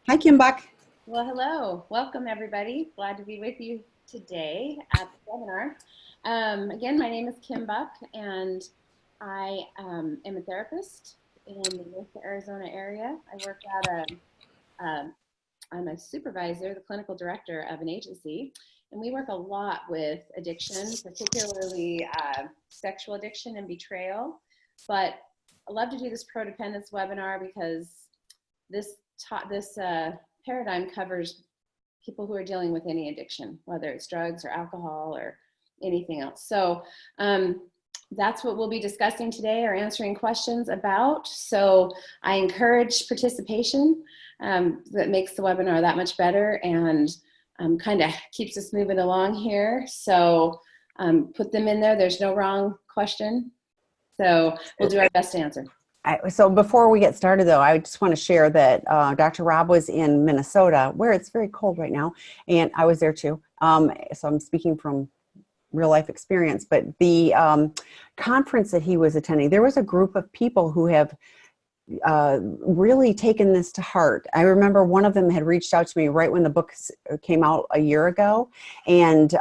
Hi, Kim Buck. Well, hello. Welcome, everybody. Glad to be with you today at the webinar. Again, my name is Kim Buck, and I am a therapist in the North Arizona area. I work at I'm a supervisor, the clinical director of an agency, and we work a lot with addiction, particularly sexual addiction and betrayal. But I love to do this Prodependence webinar because this paradigm covers people who are dealing with any addiction, whether it's drugs or alcohol or anything else. So that's what we'll be discussing today or answering questions about. So I encourage participation. That makes the webinar that much better and kind of keeps us moving along here. So put them in there. There's no wrong question. So we'll do our best to answer. So before we get started, though, I just want to share that Dr. Rob was in Minnesota, where it's very cold right now, and I was there too. So I'm speaking from real life experience. But the conference that he was attending, there was a group of people who have really taken this to heart. I remember one of them had reached out to me right when the book came out a year ago, and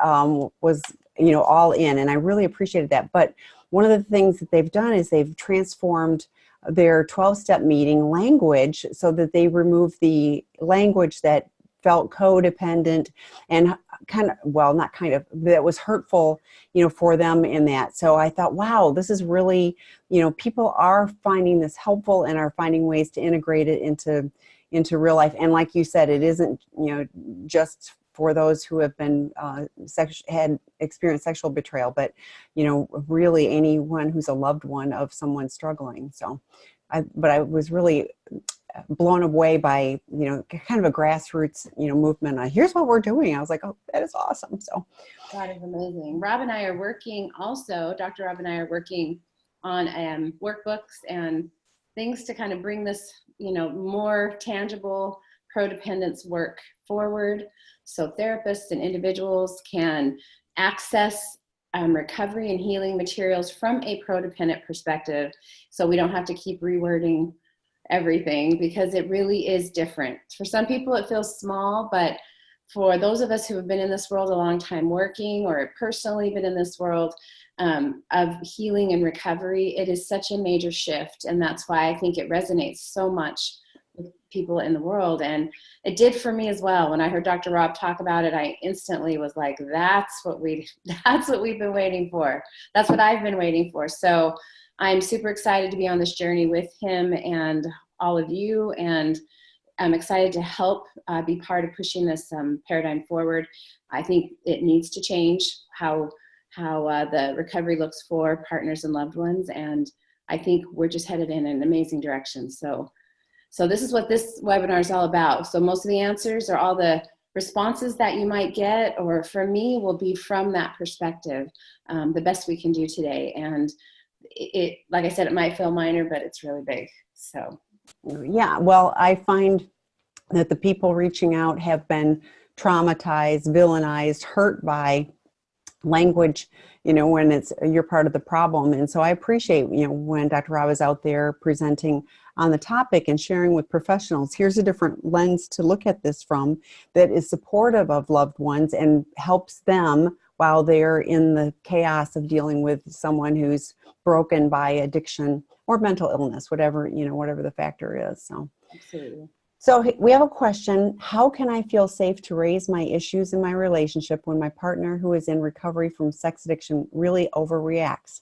was all in, and I really appreciated that. But one of the things that they've done is they've transformed their 12-step meeting language so that they remove the language that felt codependent and that was hurtful, for them in that. So I thought, wow, this is really, people are finding this helpful and are finding ways to integrate it into real life. And like you said, it isn't, just for those who have been had experienced sexual betrayal, but really anyone who's a loved one of someone struggling. So, I was really blown away by kind of a grassroots movement. Here's what we're doing. I was like, oh, that is awesome. So that is amazing. Rob and I are working also. Dr. Rob and I are working on workbooks and things to kind of bring this more tangible prodependence work forward, so therapists and individuals can access recovery and healing materials from a prodependent perspective, so we don't have to keep rewording everything, because it really is different. For some people it feels small, but for those of us who have been in this world a long time working, or personally been in this world of healing and recovery, it is such a major shift. And that's why I think it resonates so much with people in the world. And it did for me as well. When I heard Dr. Rob talk about it, I instantly was like, that's what we've been waiting for. That's what I've been waiting for. So I'm super excited to be on this journey with him and all of you. And I'm excited to help be part of pushing this paradigm forward. I think it needs to change how the recovery looks for partners and loved ones. And I think we're just headed in an amazing direction. So this is what this webinar is all about. So most of the answers, or all the responses that you might get, or for me, will be from that perspective, the best we can do today. And it, like I said, it might feel minor, but it's really big. So yeah, well, I find that the people reaching out have been traumatized, villainized, hurt by language, when you're part of the problem. And so I appreciate, when Dr. Rob is out there presenting on the topic and sharing with professionals, here's a different lens to look at this from, that is supportive of loved ones and helps them while they're in the chaos of dealing with someone who's broken by addiction or mental illness, whatever the factor is. So absolutely. So we have a question. How can I feel safe to raise my issues in my relationship when my partner, who is in recovery from sex addiction, really overreacts,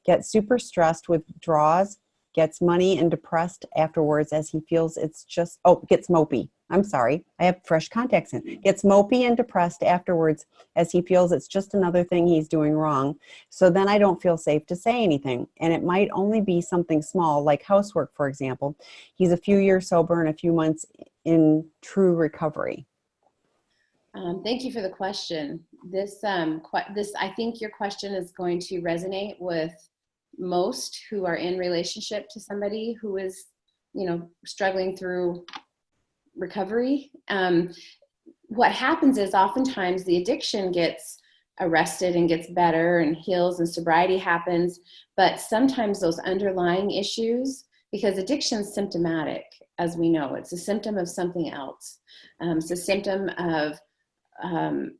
gets super stressed, withdraws, gets money and depressed afterwards as he feels gets mopey. I'm sorry, I have fresh contacts in. Gets mopey and depressed afterwards as he feels it's just another thing he's doing wrong. So then I don't feel safe to say anything. And it might only be something small, like housework, for example. He's a few years sober and a few months in true recovery. Thank you for the question. This, I think your question is going to resonate with most who are in relationship to somebody who is, struggling through recovery. What happens is oftentimes the addiction gets arrested and gets better and heals and sobriety happens, but sometimes those underlying issues, because addiction is symptomatic, as we know. It's a symptom of something else. It's a symptom of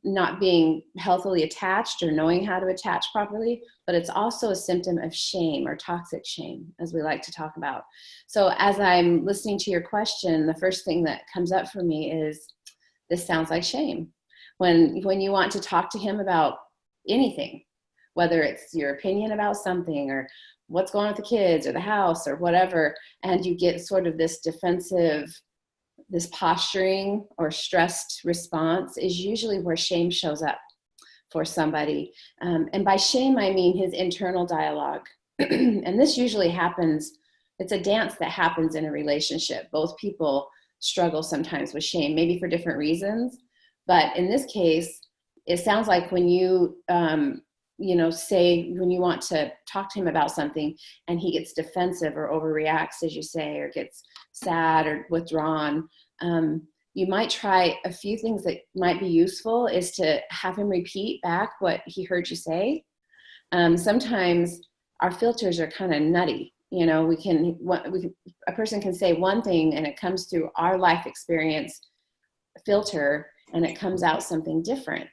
not being healthily attached or knowing how to attach properly, but it's also a symptom of shame, or toxic shame, as we like to talk about. So as I'm listening to your question, the first thing that comes up for me is, this sounds like shame. When you want to talk to him about anything, whether it's your opinion about something or what's going on with the kids or the house or whatever, and you get sort of this defensive, this posturing or stressed response, is usually where shame shows up for somebody. And by shame, I mean his internal dialogue. And this usually happens, it's a dance that happens in a relationship. Both people struggle sometimes with shame, maybe for different reasons. But in this case, it sounds like when you, say, when you want to talk to him about something and he gets defensive or overreacts, as you say, or gets sad or withdrawn, you might try a few things that might be useful, is to have him repeat back what he heard you say. Sometimes our filters are kind of nutty. A person can say one thing and it comes through our life experience filter and it comes out something different.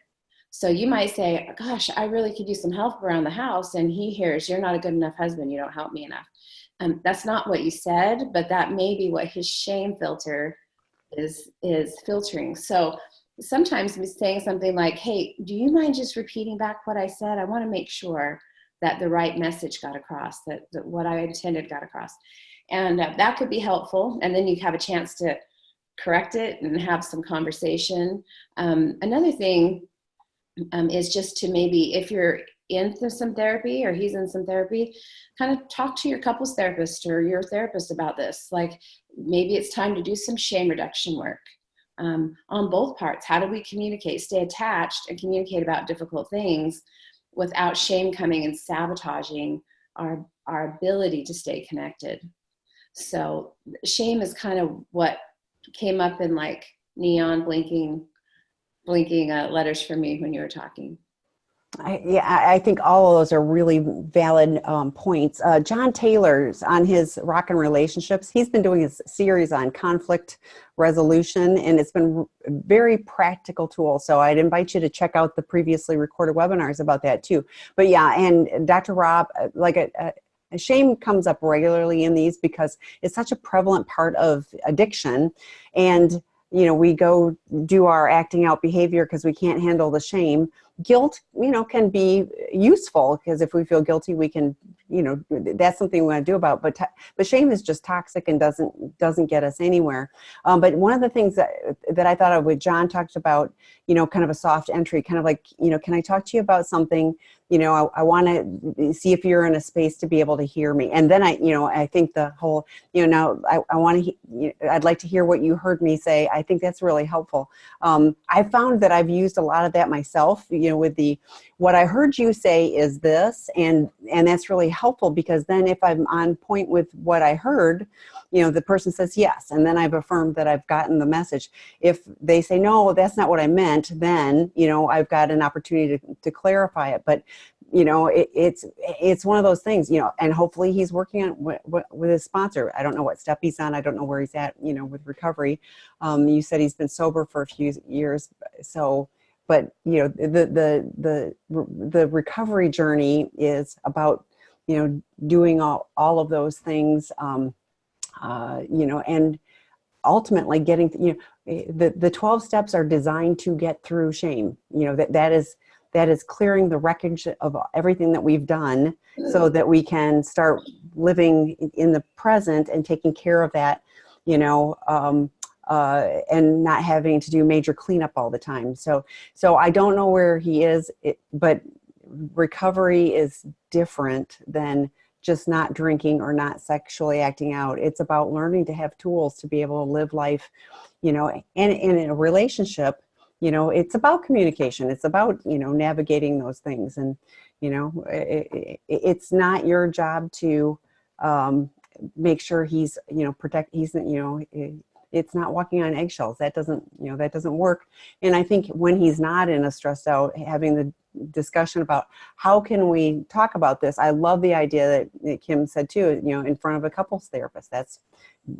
So you might say, gosh, I really could use some help around the house. And he hears, you're not a good enough husband. You don't help me enough. That's not what you said, but that may be what his shame filter is filtering. So sometimes saying something like, hey, do you mind just repeating back what I said? I want to make sure that the right message got across, that what I intended got across. And that could be helpful. And then you have a chance to correct it and have some conversation. Another thing is just to, maybe if you're into some therapy or he's in some therapy, kind of talk to your couples therapist or your therapist about this. Like, maybe it's time to do some shame reduction work on both parts. How do we communicate, stay attached and communicate about difficult things without shame coming and sabotaging our ability to stay connected? So shame is kind of what came up in like neon blinking letters for me when you were talking. I think all of those are really valid points. John Taylor's on his Rock and Relationships. He's been doing his series on conflict resolution, and it's been a very practical tool. So I'd invite you to check out the previously recorded webinars about that too. But yeah, and Dr. Rob, shame comes up regularly in these because it's such a prevalent part of addiction. And we go do our acting out behavior because we can't handle the shame. Guilt, can be useful because if we feel guilty, we can, that's something we want to do about. But shame is just toxic and doesn't get us anywhere. But one of the things that I thought of when John talked about, kind of a soft entry, kind of like, can I talk to you about something? I want to see if you're in a space to be able to hear me. And then I think the whole, now I want to, I'd like to hear what you heard me say. I think that's really helpful. I found that I've used a lot of that myself, with what I heard you say is this, and that's really helpful, because then if I'm on point with what I heard, the person says yes, and then I've affirmed that I've gotten the message. If they say, no, that's not what I meant, then, I've got an opportunity to clarify it. But, it's one of those things, and hopefully he's working on with his sponsor. I don't know what step he's on. I don't know where he's at, with recovery. You said he's been sober for a few years. So, but, the recovery journey is about, doing all of those things, and ultimately getting, the 12 steps are designed to get through shame. That is clearing the wreckage of everything that we've done so that we can start living in the present and taking care of that, and not having to do major cleanup all the time. So I don't know where he is, but recovery is different than just not drinking or not sexually acting out. It's about learning to have tools to be able to live life, and in a relationship, it's about communication. It's about, navigating those things. And, it's not your job to make sure he's, it's not walking on eggshells. That doesn't work. And I think when he's not in a stressed out, having the discussion about how can we talk about this. I love the idea that Kim said too, in front of a couples therapist. That's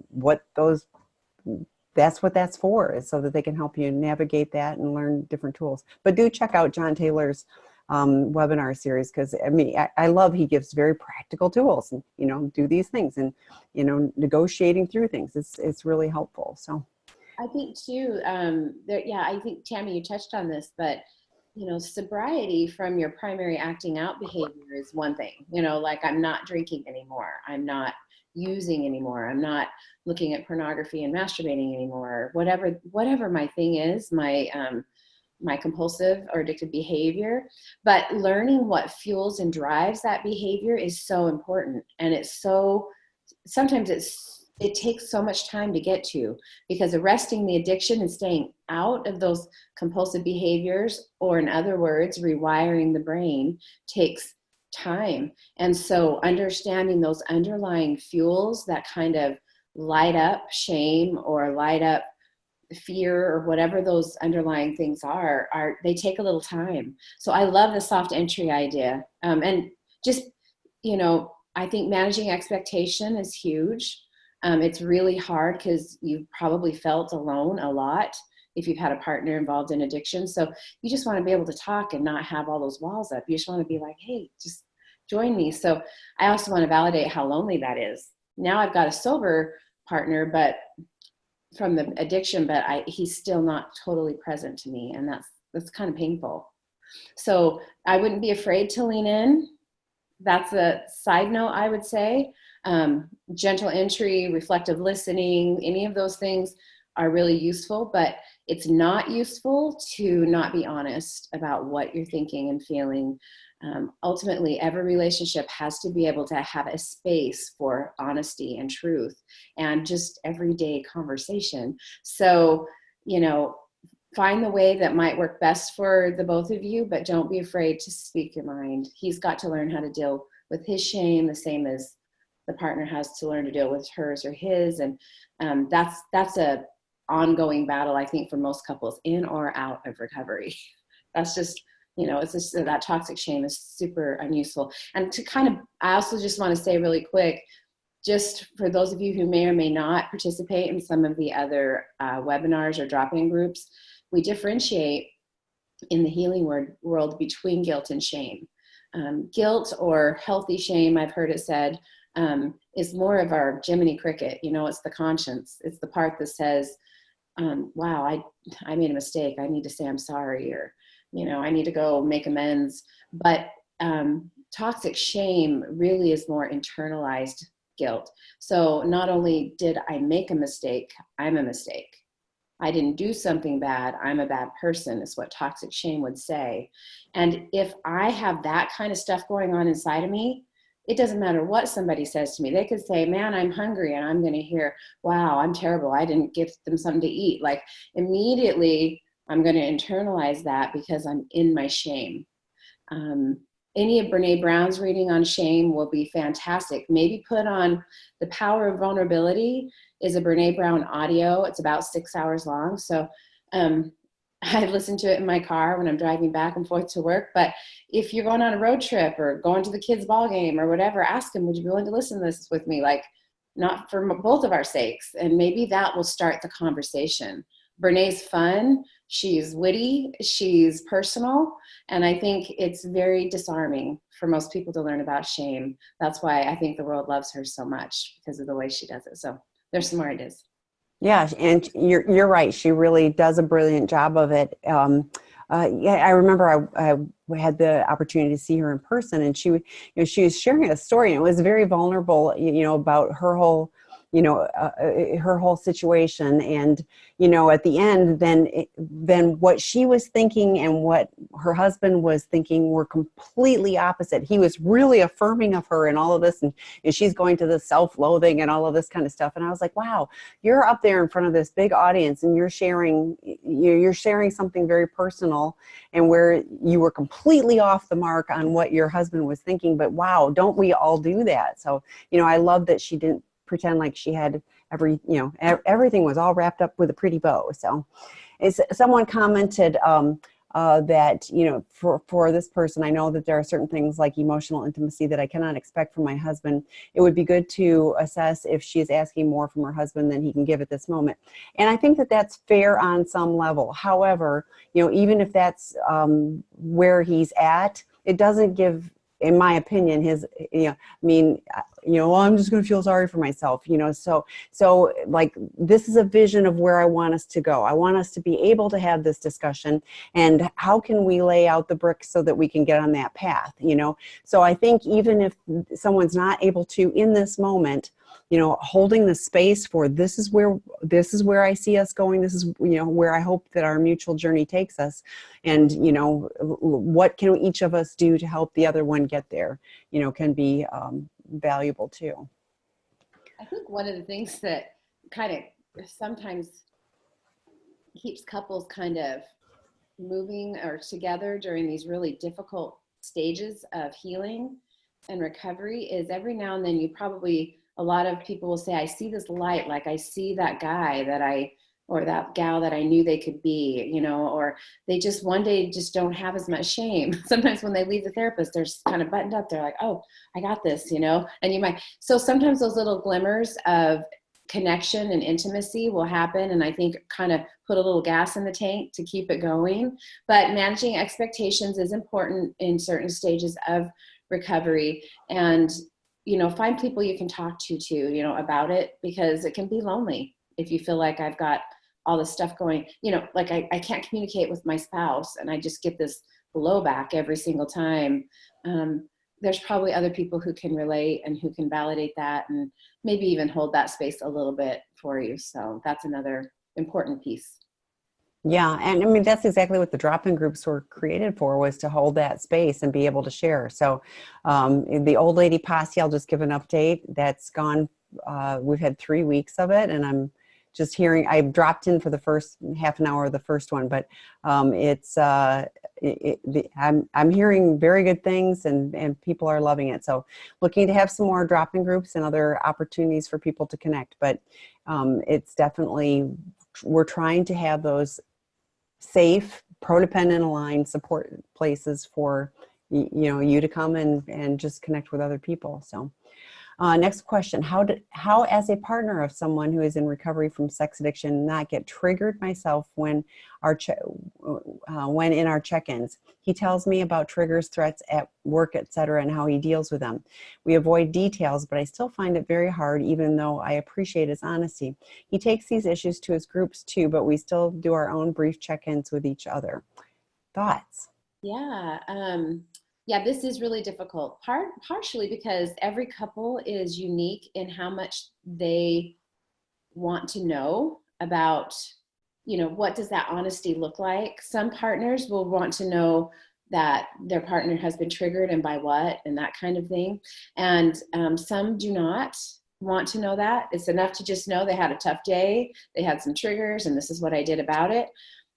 what those that's what that's for, is so that they can help you navigate that and learn different tools. But do check out John Taylor's webinar series, because I mean, I love, he gives very practical tools, and, you know, do these things, and, you know, negotiating through things. It's really helpful. So I think too, yeah, I think Tammy, you touched on this, but you know, sobriety from your primary acting out behavior is one thing. You know, like, I'm not drinking anymore, I'm not using anymore, I'm not looking at pornography and masturbating anymore, whatever my thing is, my compulsive or addictive behavior. But learning what fuels and drives that behavior is so important. And it's so, sometimes it takes so much time to get to, because arresting the addiction and staying out of those compulsive behaviors, or in other words, rewiring the brain, takes time. And so understanding those underlying fuels that kind of light up shame or light up fear, or whatever those underlying things are they take a little time. So I love the soft entry idea. And just, you know, I think managing expectation is huge. It's really hard because you've probably felt alone a lot if you've had a partner involved in addiction. So you just want to be able to talk and not have all those walls up. You just want to be like, hey, just join me. So I also want to validate how lonely that is. Now I've got a sober partner, but from the addiction, but he's still not totally present to me. And that's kind of painful. So I wouldn't be afraid to lean in. That's a side note, I would say. Gentle entry, reflective listening, any of those things are really useful, but it's not useful to not be honest about what you're thinking and feeling. Ultimately, every relationship has to be able to have a space for honesty and truth and just everyday conversation. So, you know, find the way that might work best for the both of you, but don't be afraid to speak your mind. He's got to learn how to deal with his shame the same as the partner has to learn to deal with hers or his. And that's a ongoing battle, I think, for most couples in or out of recovery. That's just, you know, it's just that toxic shame is super unuseful. And to kind of, I also just want to say really quick, just for those of you who may or may not participate in some of the other webinars or drop-in groups, we differentiate in the healing world between guilt and shame. Guilt, or healthy shame, I've heard it said, is more of our Jiminy Cricket. You know, it's the conscience. It's the part that says, wow, I made a mistake. I need to say I'm sorry, or, you know, I need to go make amends. But toxic shame really is more internalized guilt. So not only did I make a mistake, I'm a mistake. I didn't do something bad, I'm a bad person, is what toxic shame would say. And if I have that kind of stuff going on inside of me, it doesn't matter what somebody says to me. They could say, man, I'm hungry, and I'm going to hear, wow, I'm terrible, I didn't give them something to eat. Like, immediately I'm going to internalize that because I'm in my shame. Any of Brene Brown's reading on shame will be fantastic. Maybe put on The Power of Vulnerability is a Brene Brown audio. It's about 6 hours long. So I listen to it in my car when I'm driving back and forth to work. But if you're going on a road trip or going to the kids' ball game or whatever, ask them, would you be willing to listen to this with me? Like, not for both of our sakes. And maybe that will start the conversation. Brene's fun. She's witty. She's personal. And I think it's very disarming for most people to learn about shame. That's why I think the world loves her so much, because of the way she does it. So there's some more ideas. yeah, and you're right. She really does a brilliant job of it. Yeah, I remember I had the opportunity to see her in person, and she, you know, she was sharing a story, and it was very vulnerable, you know, about her whole, you know, her whole situation. And, you know, at the end, then what she was thinking and what her husband was thinking were completely opposite. He was really affirming of her and all of this, and she's going to the self-loathing and all of this kind of stuff. And I was like, wow, you're up there in front of this big audience, and you're sharing something very personal, and where you were completely off the mark on what your husband was thinking. But wow, don't we all do that? So, you know, I love that she didn't pretend like she had everything was all wrapped up with a pretty bow. So someone commented, that, you know, for this person, I know that there are certain things like emotional intimacy that I cannot expect from my husband. It would be good to assess if she is asking more from her husband than he can give at this moment. And I think that that's fair on some level. However, you know, even if that's where he's at, it doesn't give, in my opinion, his, you know, I mean, you know, well, I'm just going to feel sorry for myself, you know, so like, this is a vision of where I want us to go. I want us to be able to have this discussion, and how can we lay out the bricks so that we can get on that path, you know? So I think even if someone's not able to in this moment, you know, holding the space for this is where I see us going. This is, you know, where I hope that our mutual journey takes us. And, you know, what can each of us do to help the other one get there, you know, can be valuable too. I think one of the things that kind of sometimes keeps couples kind of moving or together during these really difficult stages of healing and recovery is every now and then a lot of people will say, I see this light, like I see that guy or that gal that I knew they could be, you know, or they just one day just don't have as much shame. Sometimes when they leave the therapist, they're kind of buttoned up. They're like, oh, I got this, you know, so sometimes those little glimmers of connection and intimacy will happen, and I think kind of put a little gas in the tank to keep it going. But managing expectations is important in certain stages of recovery, and you know, find people you can talk to too, you know, about it, because it can be lonely if you feel like I've got all this stuff going, you know, like I can't communicate with my spouse and I just get this blowback every single time. There's probably other people who can relate and who can validate that and maybe even hold that space a little bit for you. So that's another important piece. Yeah, and I mean, that's exactly what the drop-in groups were created for, was to hold that space and be able to share. So the old lady posse, I'll just give an update. That's gone. We've had 3 weeks of it, and I'm just hearing, I dropped in for the first half an hour of the first one, but I'm hearing very good things, and people are loving it. So looking to have some more drop-in groups and other opportunities for people to connect. But it's definitely, we're trying to have those safe, prodependent aligned support places for you know, you to come and just connect with other people. So next question, how as a partner of someone who is in recovery from sex addiction not get triggered myself when when in our check-ins? He tells me about triggers, threats at work, etc., and how he deals with them. We avoid details, but I still find it very hard, even though I appreciate his honesty. He takes these issues to his groups too, but we still do our own brief check-ins with each other. Thoughts? Yeah. Yeah, this is really difficult, partially because every couple is unique in how much they want to know about, you know, what does that honesty look like. Some partners will want to know that their partner has been triggered and by what and that kind of thing. And some do not want to know that. It's enough to just know they had a tough day, they had some triggers, and this is what I did about it.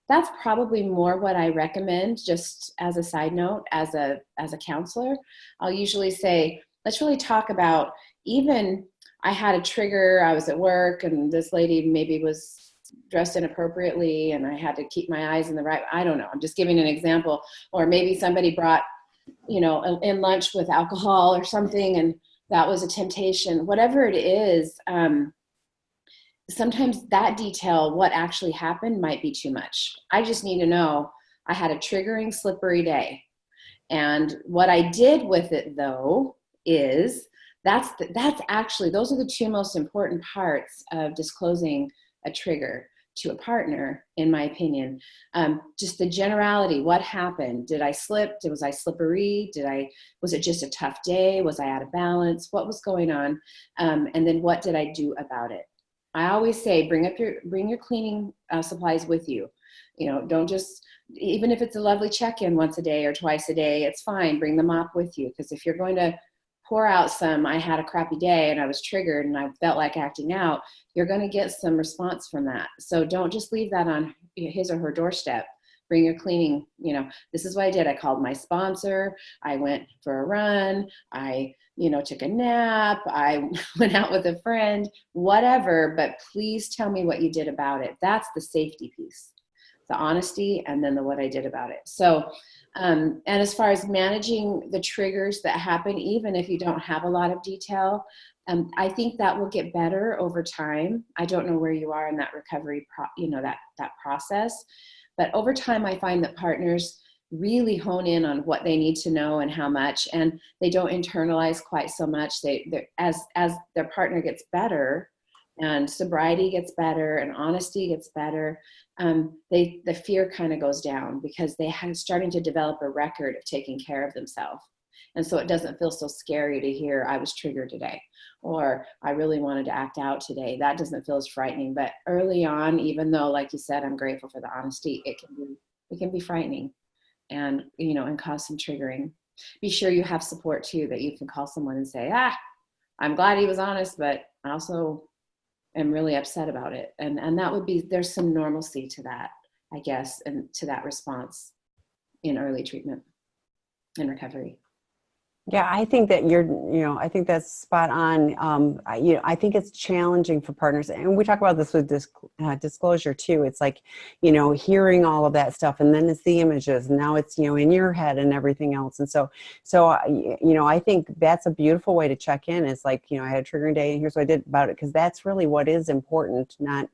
That's probably more what I recommend, just as a side note, as a counselor. I'll usually say, let's really talk about, even I had a trigger, I was at work and this lady maybe was dressed inappropriately and I had to keep my eyes in the right, I don't know, I'm just giving an example. Or maybe somebody brought, you know, in lunch with alcohol or something, and that was a temptation. Whatever it is, sometimes that detail, what actually happened, might be too much. I just need to know I had a triggering, slippery day. And what I did with it, though, is that's actually, those are the two most important parts of disclosing a trigger to a partner, in my opinion. Just the generality, what happened? Did I slip? Was I slippery? Was it just a tough day? Was I out of balance? What was going on? And then what did I do about it? I always say, bring your cleaning supplies with you. You know, don't just, even if it's a lovely check-in once a day or twice a day, it's fine. Bring the mop with you. Because if you're going to pour out some, I had a crappy day and I was triggered and I felt like acting out, you're going to get some response from that. So don't just leave that on his or her doorstep. Bring your cleaning, you know, this is what I did. I called my sponsor. I went for a run. I, you know, took a nap. I went out with a friend, whatever, but please tell me what you did about it. That's the safety piece. the honesty, and then the what I did about it. So, and as far as managing the triggers that happen, even if you don't have a lot of detail, I think that will get better over time. I don't know where you are in that recovery, that process, but over time, I find that partners really hone in on what they need to know and how much, and they don't internalize quite so much. As their partner gets better, and sobriety gets better, and honesty gets better, the fear kind of goes down, because they have starting to develop a record of taking care of themselves. And so it doesn't feel so scary to hear, I was triggered today, or I really wanted to act out today. That doesn't feel as frightening. But early on, even though, like you said, I'm grateful for the honesty, it can be frightening, and and cause some triggering. Be sure you have support too, that you can call someone and say, I'm glad he was honest, but I also am really upset about it. And that would be, there's some normalcy to that, I guess, and to that response in early treatment and recovery. Yeah, I think that I think that's spot on. I think it's challenging for partners, and we talk about this with disclosure too. It's like, hearing all of that stuff, and then it's the images, and now it's, in your head and everything else. And I think that's a beautiful way to check in. It's like, I had a triggering day, and here's what I did about it, because that's really what is important, not,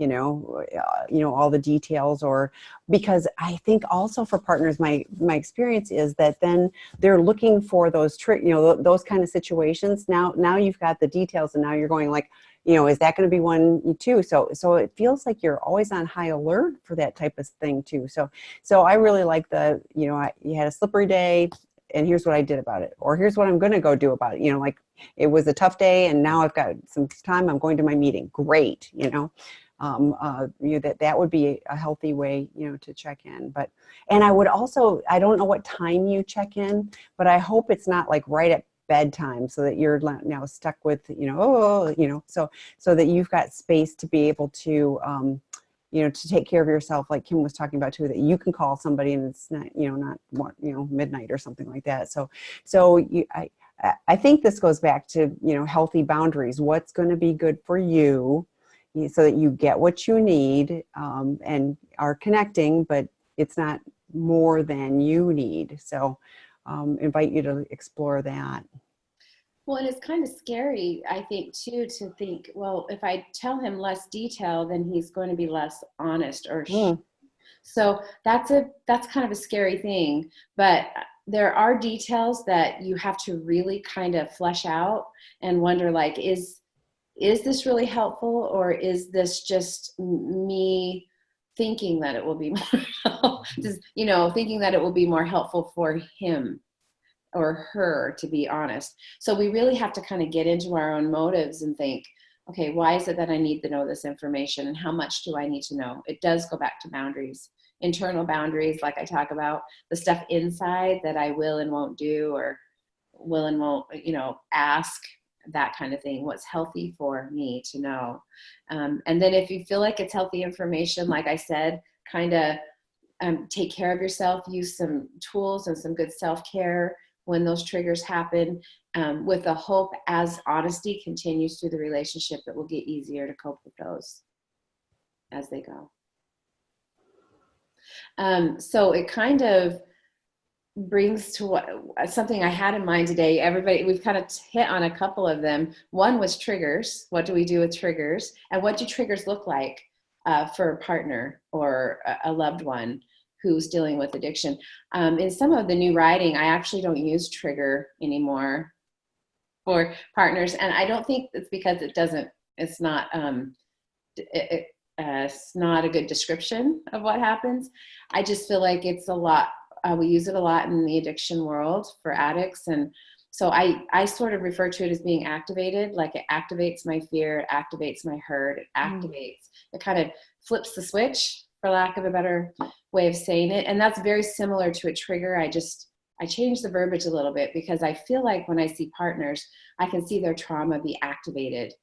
all the details. Or because I think also for partners, my experience is that then they're looking for those those kind of situations. Now you've got the details, and now you're going like, is that going to be one too? So it feels like you're always on high alert for that type of thing too. So I really like you had a slippery day, and here's what I did about it, or here's what I'm going to go do about it. Like, it was a tough day, and now I've got some time. I'm going to my meeting. Great. That would be a healthy way, to check in. And I would also, I don't know what time you check in, but I hope it's not like right at bedtime, so that you're now stuck with, so that you've got space to be able to, to take care of yourself, like Kim was talking about too, that you can call somebody, and it's not, midnight or something like that. I think this goes back to, healthy boundaries. What's going to be good for you, so that you get what you need, and are connecting, but it's not more than you need. So invite you to explore that. Well, and it's kind of scary, I think, too, to think, well, if I tell him less detail, then he's going to be less honest. So that's kind of a scary thing. But there are details that you have to really kind of flesh out and wonder, like, is this really helpful, or is this just me thinking that it will be more, thinking that it will be more helpful for him or her to be honest. So we really have to kind of get into our own motives and think, okay, why is it that I need to know this information, and how much do I need to know? It does go back to boundaries, internal boundaries, like I talk about, the stuff inside that I will and won't do, or will and won't, ask, that kind of thing. What's healthy for me to know? And then if you feel like it's healthy information, like I said, kind of take care of yourself, use some tools and some good self-care when those triggers happen, with the hope, as honesty continues through the relationship, it will get easier to cope with those as they go. So it kind of brings to something I had in mind today. Everybody, we've kind of hit on a couple of them. One was triggers. What do we do with triggers? And what do triggers look like for a partner or a loved one who's dealing with addiction? In some of the new writing, I actually don't use trigger anymore for partners. And I don't think it's because it's not a good description of what happens. I just feel like it's a lot. We use it a lot in the addiction world for addicts. And so I sort of refer to it as being activated, like it activates my fear, it activates my hurt, it kind of flips the switch, for lack of a better way of saying it. And that's very similar to a trigger. I changed the verbiage a little bit, because I feel like when I see partners, I can see their trauma be activated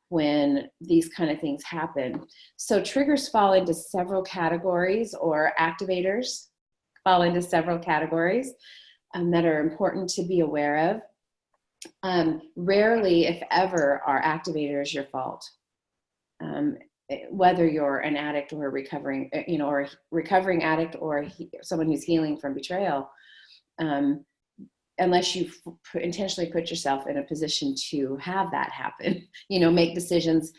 when these kind of things happen. So triggers fall into several categories, or activators fall into several categories that are important to be aware of. Rarely, if ever, are activators your fault. whether you're an addict or a recovering, or a recovering addict or someone who's healing from betrayal, unless you intentionally put yourself in a position to have that happen, make decisions,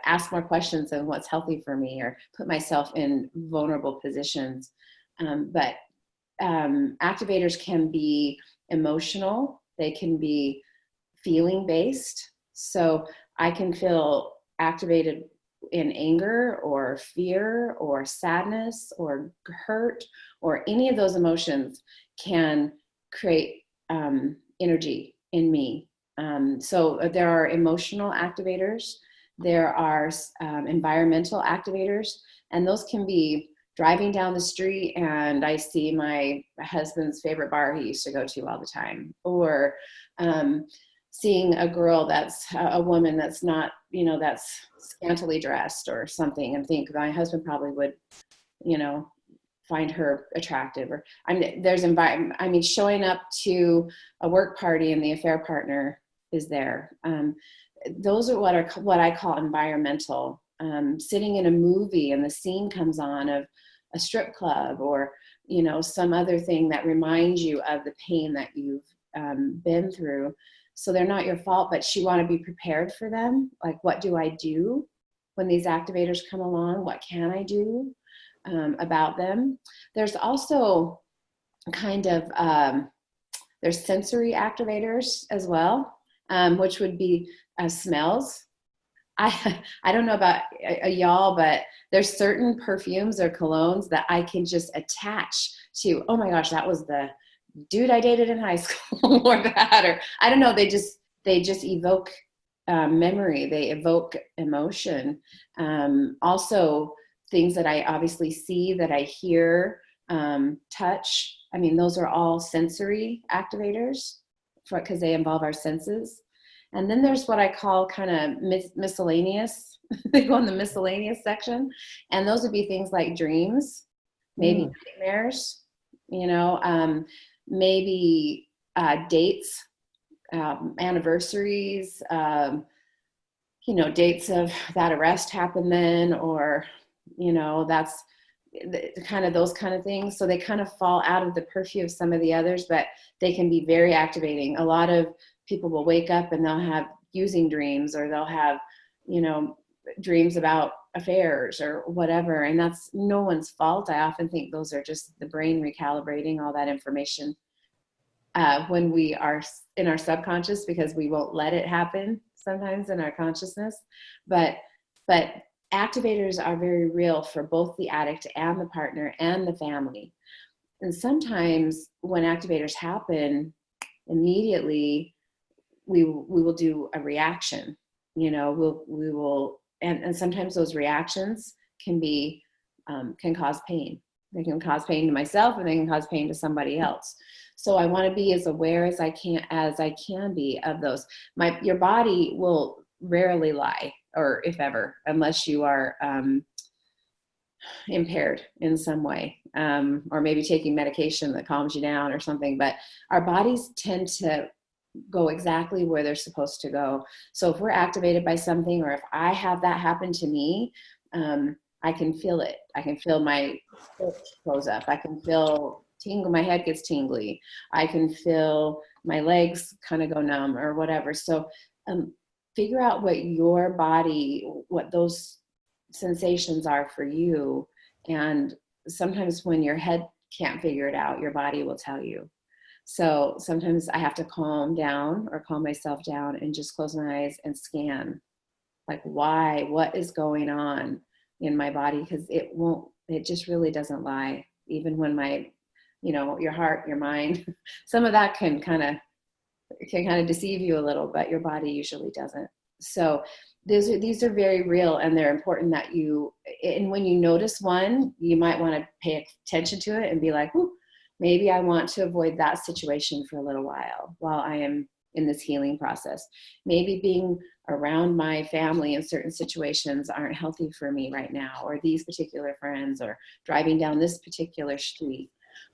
ask more questions on what's healthy for me, or put myself in vulnerable positions. But activators can be emotional, they can be feeling based. So I can feel activated in anger or fear or sadness or hurt, or any of those emotions can create energy in me. So there are emotional activators, there are environmental activators, and those can be driving down the street and I see my husband's favorite bar he used to go to all the time, or seeing a girl that's a woman that's not, that's scantily dressed or something, and think my husband probably would, find her attractive. Or showing up to a work party and the affair partner is there. Those are what I call environmental. Sitting in a movie and the scene comes on of a strip club or, some other thing that reminds you of the pain that you've been through. So they're not your fault, but you want to be prepared for them. Like, what do I do when these activators come along? What can I do about them? There's also kind of, there's sensory activators as well, which would be smells. I don't know about y'all, but there's certain perfumes or colognes that I can just attach to, oh my gosh, that was the dude I dated in high school, or that, or I don't know, they just evoke memory, they evoke emotion. Also things that I obviously see, that I hear, touch, those are all sensory activators because they involve our senses. And then there's what I call kind of miscellaneous. They go in the miscellaneous section. And those would be things like dreams, maybe nightmares, maybe dates, anniversaries, dates of that arrest happened then, or, that's kind of those kind of things. So they kind of fall out of the purview of some of the others, but they can be very activating. A lot of people will wake up and they'll have using dreams, or they'll have, dreams about affairs or whatever. And that's no one's fault. I often think those are just the brain recalibrating all that information when we are in our subconscious, because we won't let it happen sometimes in our consciousness. But activators are very real for both the addict and the partner and the family. And sometimes when activators happen, immediately we will do a reaction. We will, and sometimes those reactions can be can cause pain. They can cause pain to myself, and they can cause pain to somebody else. So I want to be as aware as I can be of those. Your body will rarely lie, or if ever, unless you are impaired in some way, or maybe taking medication that calms you down or something. But our bodies tend to go exactly where they're supposed to go. So if we're activated by something, or if I have that happen to me, I can feel it. I can feel my throat close up. I can feel tingle. My head gets tingly. I can feel my legs kind of go numb or whatever. So figure out what your body, what those sensations are for you. And sometimes when your head can't figure it out, your body will tell you. So sometimes I have to calm down or calm myself down and just close my eyes and scan, like, why, what is going on in my body? Because it just really doesn't lie. Even when your heart, your mind, some of that can kind of deceive you a little, but your body usually doesn't. So these are very real, and they're important that and when you notice one, you might want to pay attention to it and be like, ooh, maybe I want to avoid that situation for a little while I am in this healing process. Maybe being around my family in certain situations aren't healthy for me right now, or these particular friends, or driving down this particular street,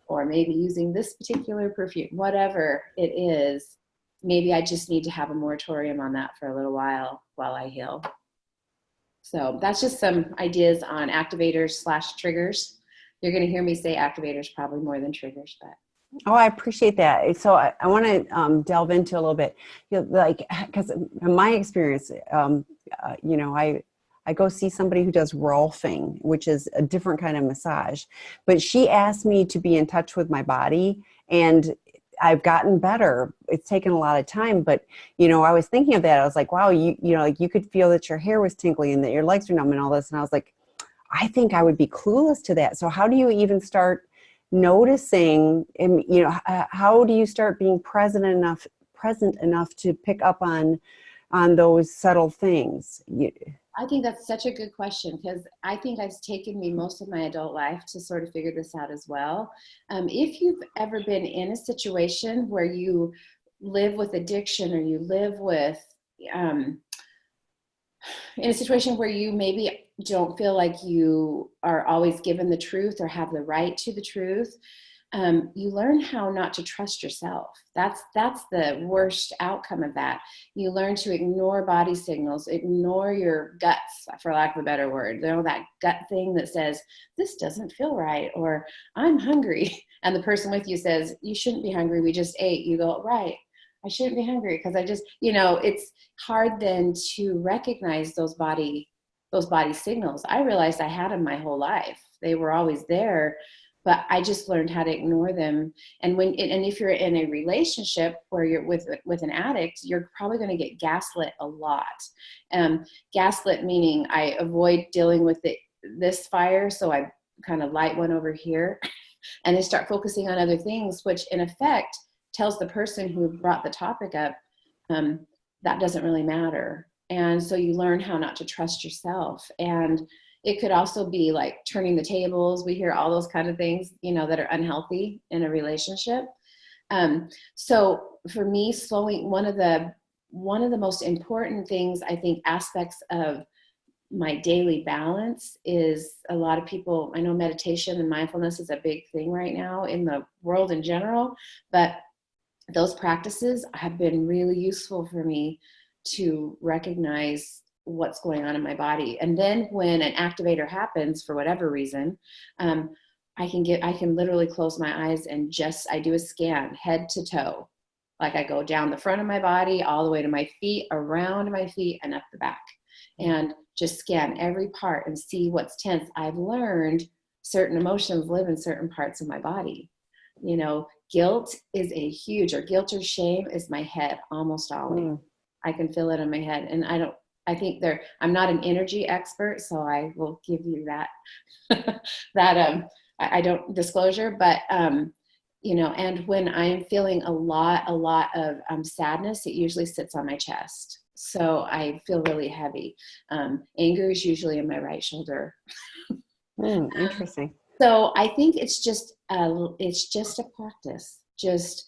or maybe using this particular perfume, whatever it is. Maybe I just need to have a moratorium on that for a little while I heal. So that's just some ideas on activators/triggers. You're going to hear me say activators probably more than triggers, but. Oh, I appreciate that. So I want to delve into a little bit, like, because in my experience, I go see somebody who does rolfing, which is a different kind of massage, but she asked me to be in touch with my body, and I've gotten better. It's taken a lot of time, but I was thinking of that. I was like, wow, like you could feel that your hair was tingling and that your legs were numb and all this. And I was like, I think I would be clueless to that. So how do you even start noticing, and how do you start being present enough to pick up on those subtle things? I think that's such a good question, because I think it's taken me most of my adult life to sort of figure this out as well. If you've ever been in a situation where you live with addiction, or you live with in a situation where you maybe don't feel like you are always given the truth or have the right to the truth, you learn how not to trust yourself. That's the worst outcome of that. You learn to ignore body signals, ignore your guts, for lack of a better word. That gut thing that says, this doesn't feel right, or I'm hungry. And the person with you says, you shouldn't be hungry, we just ate. You go, right, I shouldn't be hungry because I just, it's hard then to recognize those body signals. I realized I had them my whole life. They were always there, but I just learned how to ignore them. And if you're in a relationship where you're with an addict, you're probably going to get gaslit a lot. Gaslit meaning I avoid dealing with this fire, so I kind of light one over here, and then start focusing on other things, which in effect tells the person who brought the topic up, that doesn't really matter. And so you learn how not to trust yourself. And it could also be like turning the tables. We hear all those kind of things, that are unhealthy in a relationship. So for me, one of the most important things, I think, aspects of my daily balance is, a lot of people, I know meditation and mindfulness is a big thing right now in the world in general, but those practices have been really useful for me to recognize what's going on in my body. And then when an activator happens for whatever reason, I can literally close my eyes and I do a scan head to toe. Like I go down the front of my body, all the way to my feet, around my feet, and up the back, and just scan every part and see what's tense. I've learned certain emotions live in certain parts of my body. Guilt is guilt or shame is my head almost always. I can feel it in my head. And I'm not an energy expert, so I will give you that, I don't disclosure, but, and when I am feeling a lot of sadness, it usually sits on my chest. So I feel really heavy. Anger is usually in my right shoulder. Interesting. So I think it's just a practice, just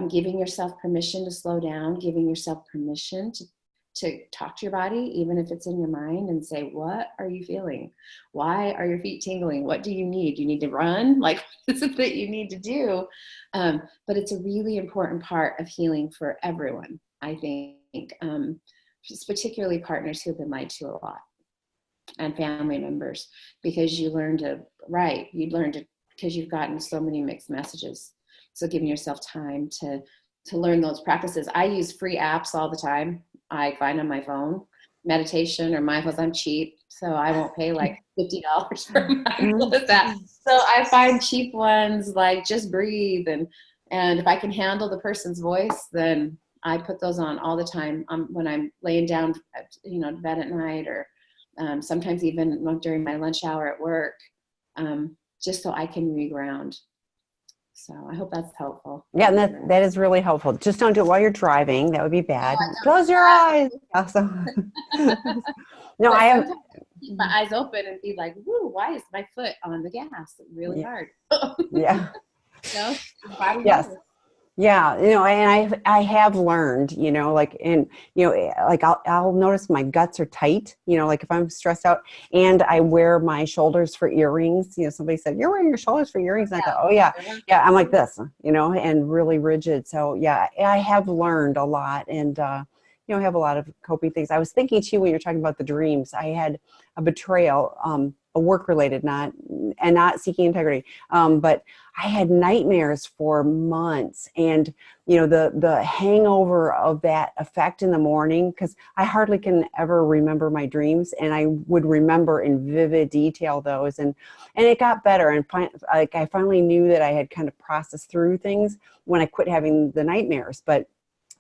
giving yourself permission to slow down, giving yourself permission to talk to your body, even if it's in your mind, and say, what are you feeling? Why are your feet tingling? What do you need? Do you need to run? Like, what is it that you need to do? But it's a really important part of healing for everyone, I think, particularly partners who have been lied to a lot, and family members, because you learn to, because you've gotten so many mixed messages. So giving yourself time to learn those practices. I use free apps all the time. I find on my phone, meditation or mindfulness. I'm cheap, so I won't pay like $50 for mindfulness app. So I find cheap ones, like Just Breathe, and if I can handle the person's voice, then I put those on all the time when I'm laying down, to bed at night, or sometimes even during my lunch hour at work, just so I can reground. So I hope that's helpful. Yeah, and that is really helpful. Just don't do it while you're driving. That would be bad. Close your eyes. Awesome. No, I have keep my eyes open and be like, "Woo! Why is my foot on the gas? Really hard." Yeah. Body Yes. moves. Yeah, and I have learned, I'll notice my guts are tight, like if I'm stressed out, and I wear my shoulders for earrings. Somebody said, you're wearing your shoulders for earrings. And I go, oh yeah, I'm like this, and really rigid. So yeah, I have learned a lot, and have a lot of coping things. I was thinking too, when you're talking about the dreams, I had a betrayal, a work-related, not seeking integrity. But I had nightmares for months, and the hangover of that effect in the morning, because I hardly can ever remember my dreams, and I would remember in vivid detail those, and it got better, and I finally knew that I had kind of processed through things when I quit having the nightmares. But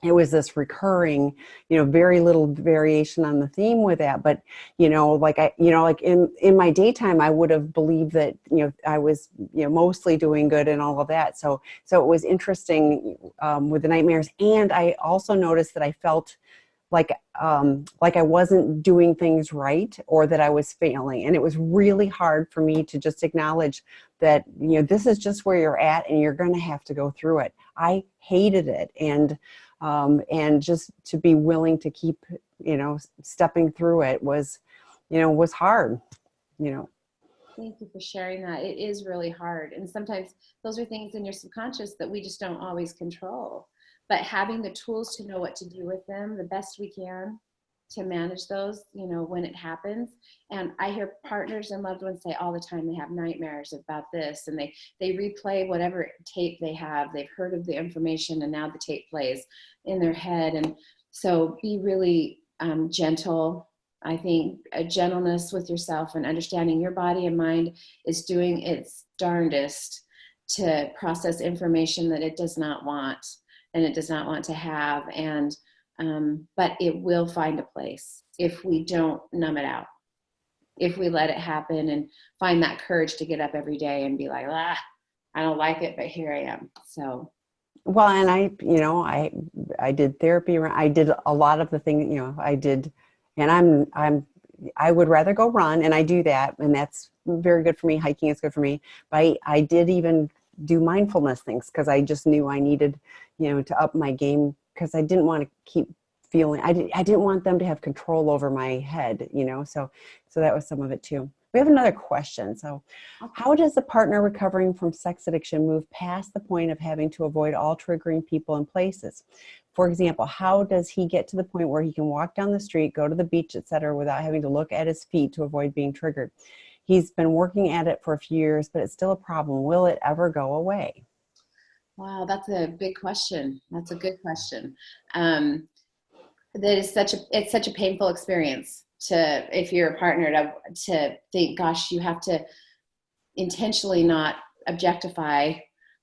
it was this recurring, very little variation on the theme with that. But, like in my daytime, I would have believed that, I was, mostly doing good and all of that. So it was interesting with the nightmares. And I also noticed that I felt like I wasn't doing things right, or that I was failing. And it was really hard for me to just acknowledge that, this is just where you're at, and you're going to have to go through it. I hated it. And just to be willing to keep, stepping through it was hard, Thank you for sharing that. It is really hard. And sometimes those are things in your subconscious that we just don't always control. But having the tools to know what to do with them the best we can to manage those, when it happens. And I hear partners and loved ones say all the time they have nightmares about this, and they replay whatever tape they have. They've heard of the information, and now the tape plays in their head. And so be really gentle. I think a gentleness with yourself and understanding your body and mind is doing its darndest to process information that it does not want, and it does not want to have. And but it will find a place if we don't numb it out, if we let it happen and find that courage to get up every day and be like, I don't like it, but here I am. So. Well, and I did therapy. I did a lot of the things, I did, and I would rather go run, and I do that, and that's very good for me. Hiking is good for me. But I did even do mindfulness things, because I just knew I needed, to up my game, because I didn't want to keep feeling, I didn't want them to have control over my head, so that was some of it too. We have another question. So how does a partner recovering from sex addiction move past the point of having to avoid all triggering people and places? For example, how does he get to the point where he can walk down the street, go to the beach, etc., without having to look at his feet to avoid being triggered? He's been working at it for a few years, but it's still a problem. Will it ever go away? Wow, that's a big question. That's a good question. It's such a painful experience if you're a partner to think, gosh, you have to intentionally not objectify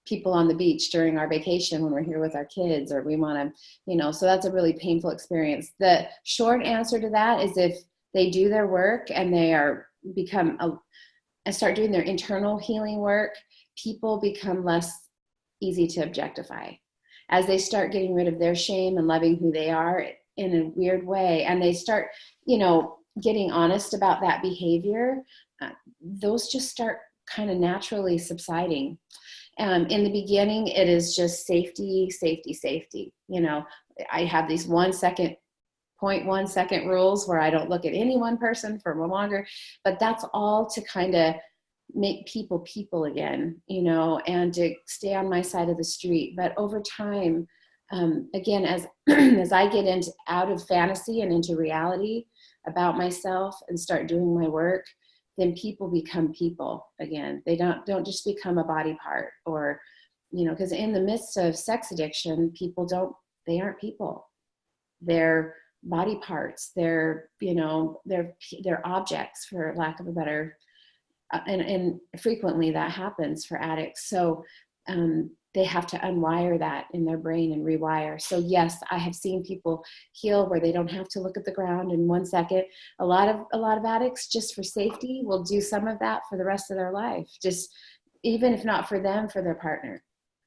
people on the beach during our vacation when we're here with our kids, or we want to, so that's a really painful experience. The short answer to that is, if they do their work and they and start doing their internal healing work, people become less easy to objectify as they start getting rid of their shame and loving who they are in a weird way. And they start, getting honest about that behavior. Those just start kind of naturally subsiding. In the beginning, it is just safety, safety, safety. I have these 0.1 second rules where I don't look at any one person for longer, but that's all to kind of make people again, and to stay on my side of the street. But over time, again, as as I get out of fantasy and into reality about myself and start doing my work, then people become people again. They don't just become a body part, or because in the midst of sex addiction, they aren't people. They're body parts. They're objects, for lack of a better. And frequently that happens for addicts. So they have to unwire that in their brain and rewire. So yes, I have seen people heal where they don't have to look at the ground in 1 second. A lot of addicts, just for safety, will do some of that for the rest of their life, just even if not for them, for their partner.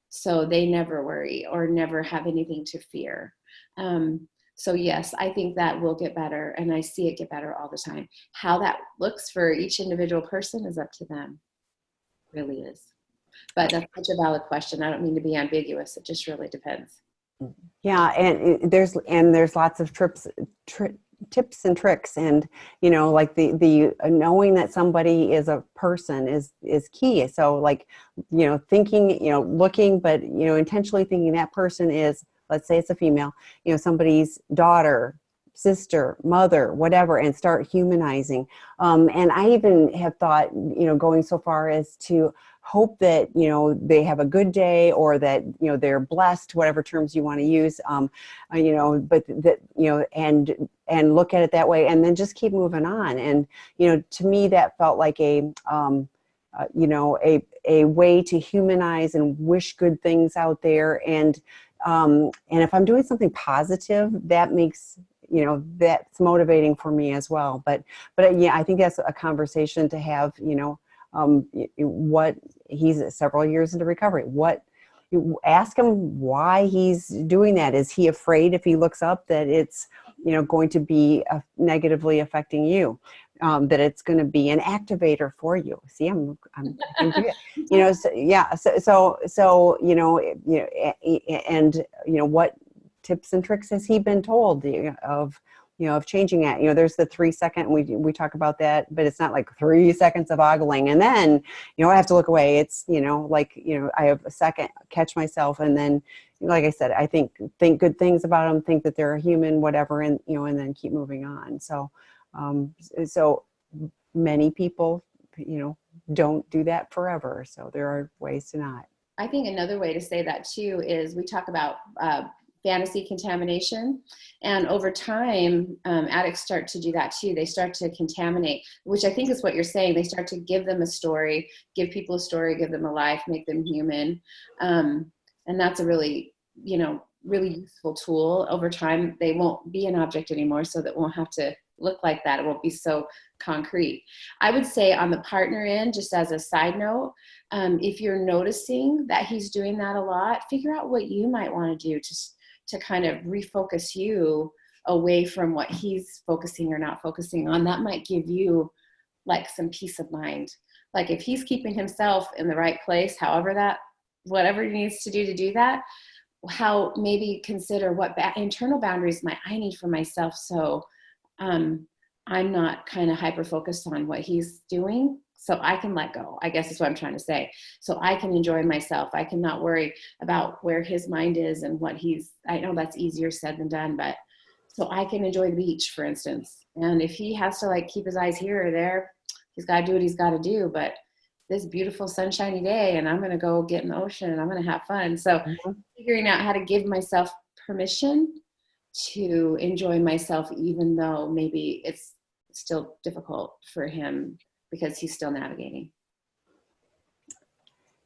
So they never worry or never have anything to fear. So yes, I think that will get better, and I see it get better all the time. How that looks for each individual person is up to them. It really is. But that's such a valid question. I don't mean to be ambiguous. It just really depends. Yeah, and there's lots of tips and tricks, and like the knowing that somebody is a person is key. So like thinking, looking, but intentionally thinking that person is let's say it's a female, somebody's daughter, sister, mother, whatever, and start humanizing. And I even have thought, going so far as to hope that, they have a good day, or that, they're blessed, whatever terms you want to use, but that, and look at it that way, and then just keep moving on. And, to me, that felt like a way to humanize and wish good things out there. And if I'm doing something positive, that makes, that's motivating for me as well. But yeah, I think that's a conversation to have, what he's several years into recovery. Ask him why he's doing that. Is he afraid if he looks up that it's, going to be negatively affecting you? That it's going to be an activator for you. See, I'm so, yeah. So, and, what tips and tricks has he been told of changing that? There's the 3 second, we talk about that, but it's not like 3 seconds of ogling and then, I have to look away. It's, I have a second, catch myself. And then, like I said, I think good things about them, think that they're a human, whatever, and, and then keep moving on. So many people, don't do that forever. So there are ways to not. I think another way to say that too is we talk about fantasy contamination, and over time, addicts start to do that too. They start to contaminate, which I think is what you're saying. They start to give them a story, give people a story, give them a life, make them human, and that's a really, really useful tool. Over time, they won't be an object anymore, so that won't have to look like that. It won't be so concrete. I would say on the partner end, just as a side note, if you're noticing that he's doing that a lot, figure out what you might want to do to kind of refocus you away from what he's focusing or not focusing on. That might give you like some peace of mind. Like if he's keeping himself in the right place, whatever he needs to do that, how maybe consider what internal boundaries might I need for myself, so I'm not kind of hyper focused on what he's doing, so I can let go, I guess is what I'm trying to say. So I can enjoy myself. I can not worry about where his mind is and I know that's easier said than done, but so I can enjoy the beach, for instance. And if he has to like keep his eyes here or there, he's got to do what he's got to do. But this beautiful sunshiny day, and I'm going to go get in the ocean and I'm going to have fun. So figuring out how to give myself permission to enjoy myself, even though maybe it's still difficult for him because he's still navigating.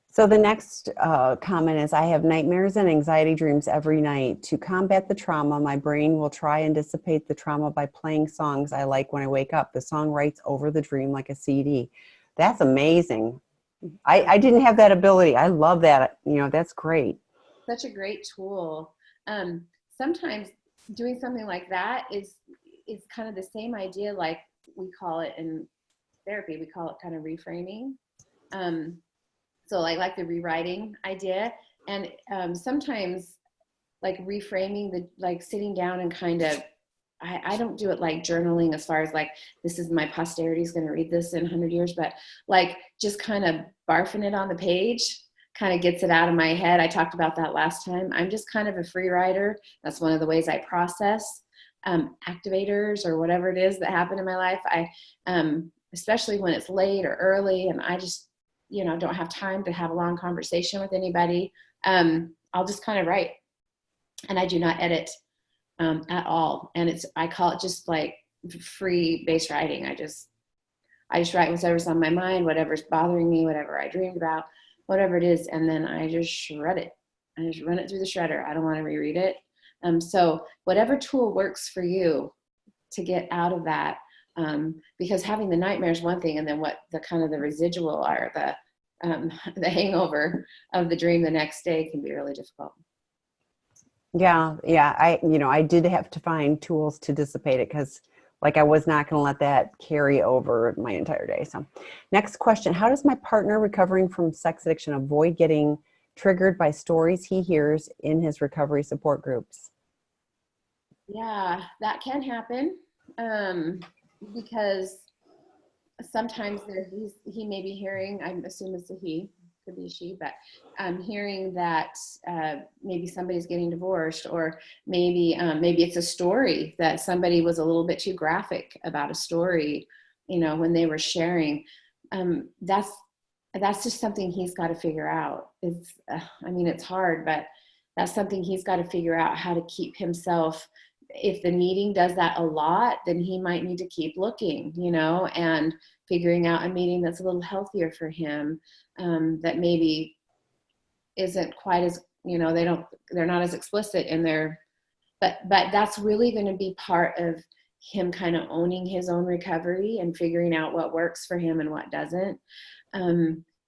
So the next comment is, I have nightmares and anxiety dreams every night. To combat the trauma, my brain will try and dissipate the trauma by playing songs I like when I wake up. The song writes over the dream like a CD. That's amazing. I didn't have that ability. I love that. That's great. Such a great tool. Sometimes doing something like that is kind of the same idea, like we call it in therapy, we call it kind of reframing. So like the rewriting idea. And sometimes like reframing, like sitting down and kind of, I don't do it like journaling as far as like, this is my posterity's going to read this in 100 years, but like just kind of barfing it on the page kind of gets it out of my head. I talked about that last time. I'm just kind of a free writer. That's one of the ways I process activators or whatever it is that happen in my life. I, especially when it's late or early and I just, don't have time to have a long conversation with anybody. I'll just kind of write, and I do not edit at all. And I call it just like free base writing. I just write whatever's on my mind, whatever's bothering me, whatever I dreamed about, whatever it is. And then I just shred it. I just run it through the shredder. I don't want to reread it. So whatever tool works for you to get out of that, because having the nightmare is one thing, and then what the kind of the residual are, the hangover of the dream the next day can be really difficult. Yeah. I did have to find tools to dissipate it, because like I was not going to let that carry over my entire day. So next question, how does my partner recovering from sex addiction avoid getting triggered by stories he hears in his recovery support groups? Yeah, that can happen. Because sometimes he may be hearing, I assume it's a he, could be a she, but hearing that maybe somebody's getting divorced, or maybe it's a story that somebody was a little bit too graphic about a story, when they were sharing. That's just something he's got to figure out. It's hard, but that's something he's got to figure out, how to keep himself. If the meeting does that a lot, then he might need to keep looking, and figuring out a meeting that's a little healthier for him, that maybe isn't quite as, they're not as explicit in their, but that's really going to be part of him kind of owning his own recovery and figuring out what works for him and what doesn't.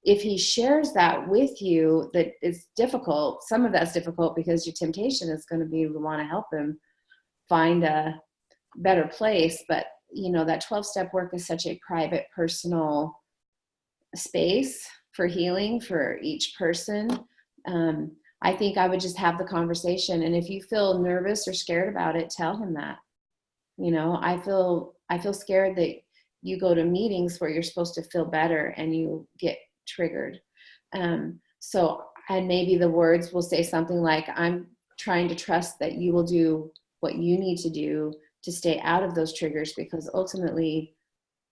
If he shares that with you, that it's difficult. Some of that's difficult because your temptation is going to be to want to help him find a better place. But, that 12-step work is such a private, personal space for healing for each person. I think I would just have the conversation. And if you feel nervous or scared about it, tell him that. I feel scared that you go to meetings where you're supposed to feel better and you get triggered. And maybe the words will say something like, I'm trying to trust that you will do what you need to do to stay out of those triggers, because ultimately,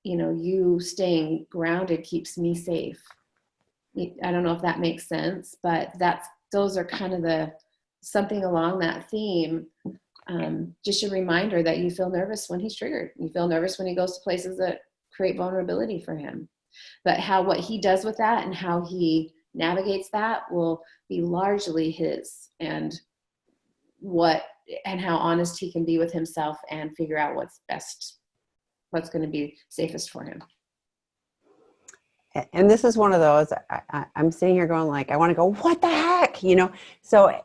you staying grounded keeps me safe. I don't know if that makes sense, but those are kind of something along that theme. Just a reminder that you feel nervous when he's triggered. You feel nervous when he goes to places that create vulnerability for him. But what he does with that and how he navigates that will be largely his, and how honest he can be with himself and figure out what's going to be safest for him. And this is one of those, I'm sitting here going like, I want to go, what the heck? So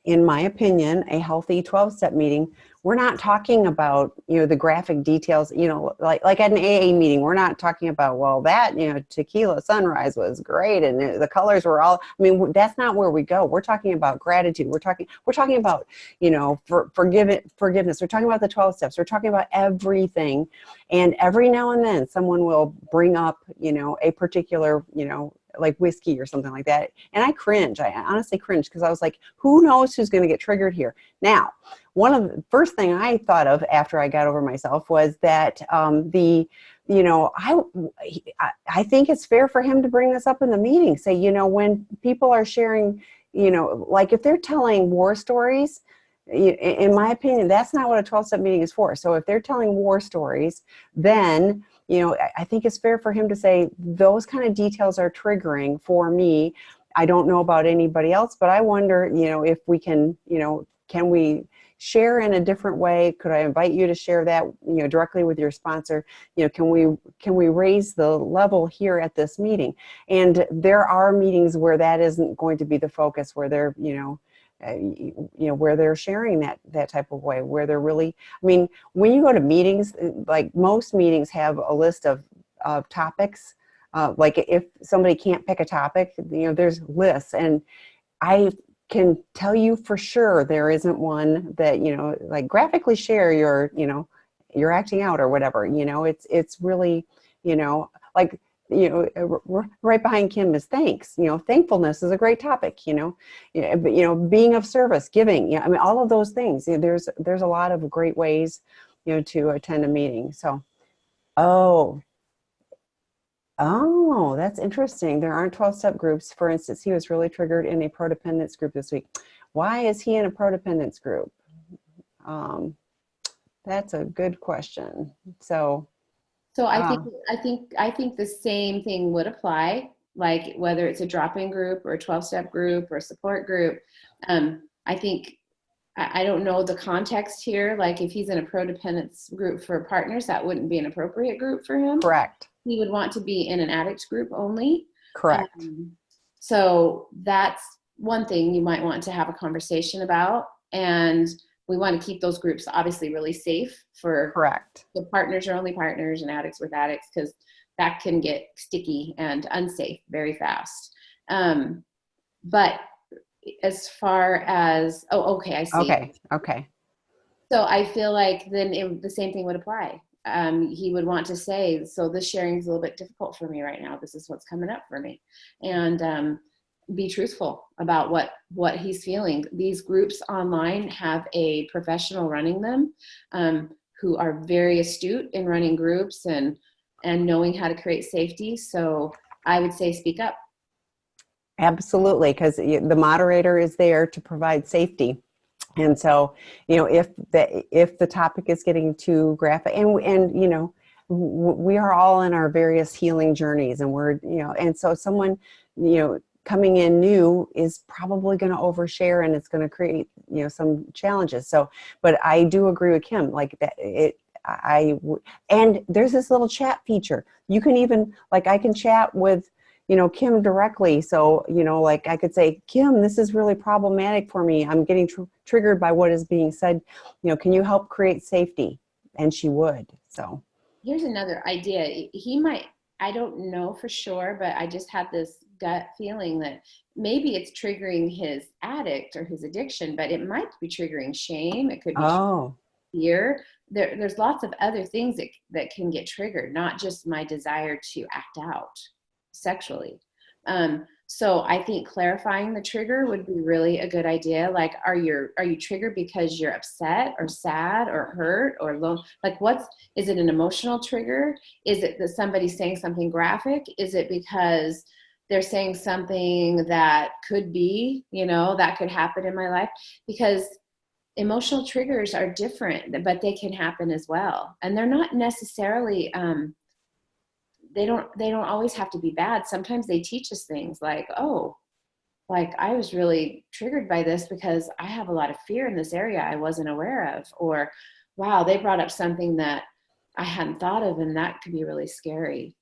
in my opinion, a healthy 12-step meeting, we're not talking about, the graphic details, like at an AA meeting, we're not talking about, well, that, tequila sunrise was great. And the colors were all, that's not where we go. We're talking about gratitude. We're talking about, forgiveness. We're talking about the 12 steps. We're talking about everything. And every now and then someone will bring up, a particular, like whiskey or something like that. And I cringe. I honestly cringe, because I was like, who knows who's going to get triggered here? Now, one of the first thing I thought of after I got over myself was that I think it's fair for him to bring this up in the meeting. Say, when people are sharing, like if they're telling war stories, in my opinion, that's not what a 12-step meeting is for. So if they're telling war stories, then I think it's fair for him to say, those kind of details are triggering for me. I don't know about anybody else, but I wonder, if we can, can we share in a different way? Could I invite you to share that, directly with your sponsor? Can we raise the level here at this meeting? And there are meetings where that isn't going to be the focus, where they're, where they're sharing that type of way, where they're really, when you go to meetings, like most meetings have a list of topics. Like if somebody can't pick a topic, there's lists, and I can tell you for sure there isn't one that, like graphically share you're acting out or whatever, it's really, like, right behind Kim is thanks. Thankfulness is a great topic, but, being of service, giving, all of those things, there's a lot of great ways, to attend a meeting. So, Oh, that's interesting. There aren't 12-step groups. For instance, he was really triggered in a Prodependence group this week. Why is he in a Prodependence group? That's a good question. So I think the same thing would apply, like whether it's a drop-in group or a 12-step group or a support group. I don't know the context here. Like if he's in a Prodependence group for partners, that wouldn't be an appropriate group for him. Correct. He would want to be in an addict group only. Correct. So that's one thing you might want to have a conversation about. And we want to keep those groups obviously really safe for correct. The partners are only partners and addicts with addicts, because that can get sticky and unsafe very fast. But as far as, I see. Okay. So I feel like then the same thing would apply. he would want to say, so this sharing is a little bit difficult for me right now. This is what's coming up for me. And be truthful about what he's feeling. These groups online have a professional running them, who are very astute in running groups and knowing how to create safety. So I would say speak up. Absolutely, because the moderator is there to provide safety. And so, if the topic is getting too graphic, and we are all in our various healing journeys, and and so someone, coming in new is probably going to overshare, and it's going to create, some challenges. So, but I do agree with Kim, like that and there's this little chat feature. You can even, like, I can chat with, Kim directly. So, like I could say, Kim, this is really problematic for me. I'm getting triggered by what is being said. Can you help create safety? And she would. So here's another idea. He might, I don't know for sure, but I just have this gut feeling that maybe it's triggering his addict or his addiction, but it might be triggering shame. It could be fear. There's lots of other things that can get triggered, not just my desire to act out sexually. So I think clarifying the trigger would be really a good idea. Like, are you triggered because you're upset or sad or hurt or low? Like, is it an emotional trigger? Is it that somebody's saying something graphic? Is it because they're saying something that could be, that could happen in my life? Because emotional triggers are different, but they can happen as well. And they're not necessarily, they don't always have to be bad. Sometimes they teach us things like, oh, like I was really triggered by this because I have a lot of fear in this area I wasn't aware of. Or, wow, they brought up something that I hadn't thought of, and that could be really scary.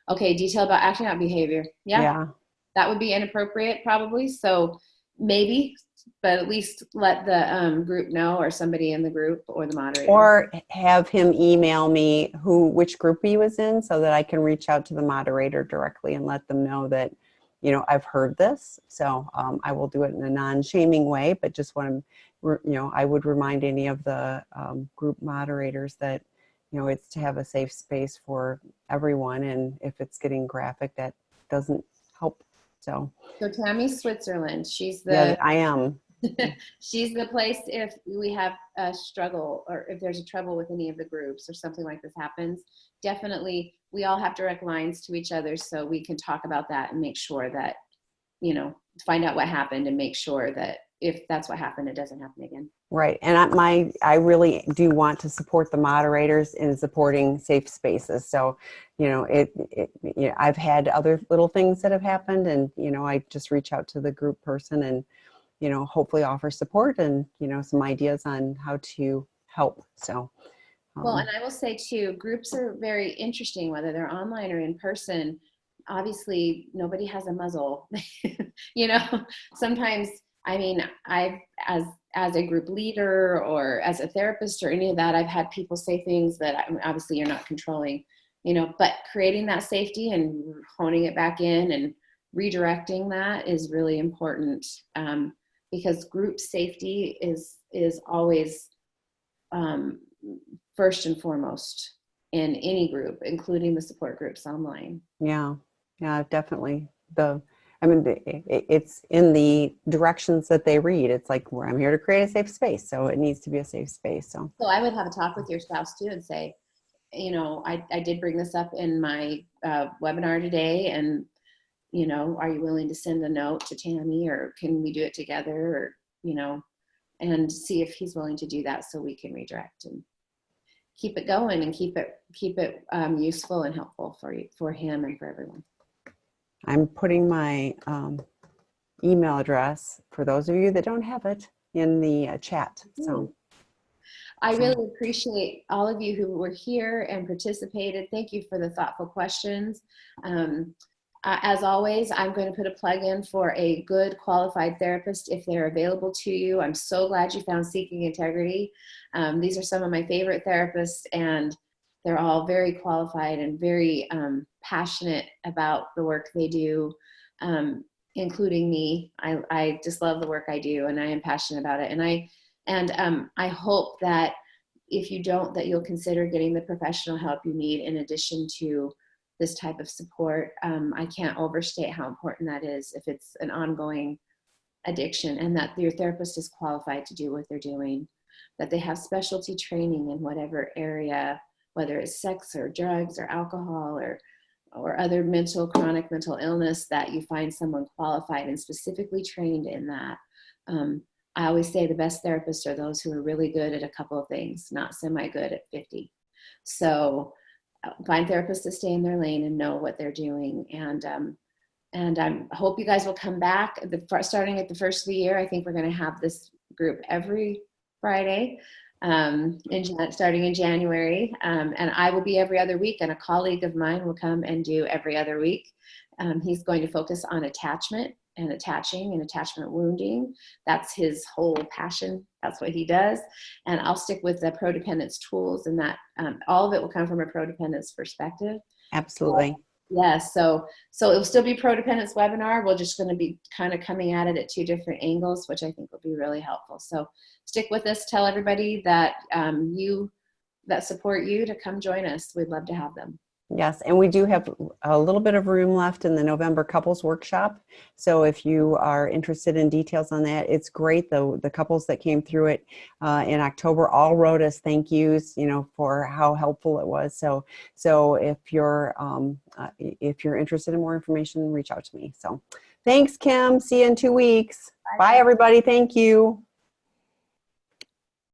Okay, detail about acting out behavior. Yeah. That would be inappropriate probably. So maybe, but at least let the group know, or somebody in the group, or the moderator. Or have him email me which group he was in, so that I can reach out to the moderator directly and let them know that, I've heard this. So I will do it in a non-shaming way, but just want to, I would remind any of the group moderators that, it's to have a safe space for everyone. And if it's getting graphic, that doesn't help. So Tammy Switzerland, she's yeah, I am. She's the place if we have a struggle, or if there's a trouble with any of the groups or something like this happens. Definitely, we all have direct lines to each other, so we can talk about that and make sure that, find out what happened and make sure that if that's what happened, it doesn't happen again. Right. And I really do want to support the moderators in supporting safe spaces. So, I've had other little things that have happened, and, I just reach out to the group person and, hopefully offer support and, some ideas on how to help. So, well, and I will say too, groups are very interesting, whether they're online or in person. Obviously, nobody has a muzzle. Sometimes, I mean, as a group leader or as a therapist or any of that, I've had people say things that obviously you're not controlling, but creating that safety and honing it back in and redirecting that is really important, because group safety is always first and foremost in any group, including the support groups online. Yeah, definitely. It's in the directions that they read. It's like, I'm here to create a safe space, so it needs to be a safe space. So I would have a talk with your spouse too and say, I did bring this up in my webinar today, and, are you willing to send a note to Tammy, or can we do it together, or, and see if he's willing to do that, so we can redirect and keep it going and keep it useful and helpful for him and for everyone. I'm putting my email address, for those of you that don't have it, in the chat. So I really appreciate all of you who were here and participated. Thank you for the thoughtful questions. As always, I'm going to put a plug in for a good qualified therapist if they're available to you. I'm so glad you found Seeking Integrity. These are some of my favorite therapists, and they're all very qualified and very passionate about the work they do, including me. I just love the work I do, and I am passionate about it. And I hope that if you don't, that you'll consider getting the professional help you need in addition to this type of support. I can't overstate how important that is if it's an ongoing addiction, and that your therapist is qualified to do what they're doing, that they have specialty training in whatever area, whether it's sex or drugs or alcohol or other chronic mental illness, that you find someone qualified and specifically trained in that. I always say the best therapists are those who are really good at a couple of things, not semi-good at 50. So find therapists that stay in their lane and know what they're doing. And I hope you guys will come back. Starting at the first of the year, I think we're going to have this group every Friday, starting in January. And I will be every other week, and a colleague of mine will come and do every other week. He's going to focus on attachment and attaching and attachment wounding. That's his whole passion. That's what he does. And I'll stick with the Prodependence tools, and that all of it will come from a Prodependence perspective. Absolutely. Yes. So it will still be Prodependence webinar. We're just going to be kind of coming at it at two different angles, which I think will be really helpful. So stick with us. Tell everybody that that support you to come join us. We'd love to have them. Yes, and we do have a little bit of room left in the November couples workshop. So if you are interested in details on that, it's great. The couples that came through it in October all wrote us thank yous, for how helpful it was. So if you're interested in more information, reach out to me. So thanks, Kim. See you in 2 weeks. Bye everybody. Thank you.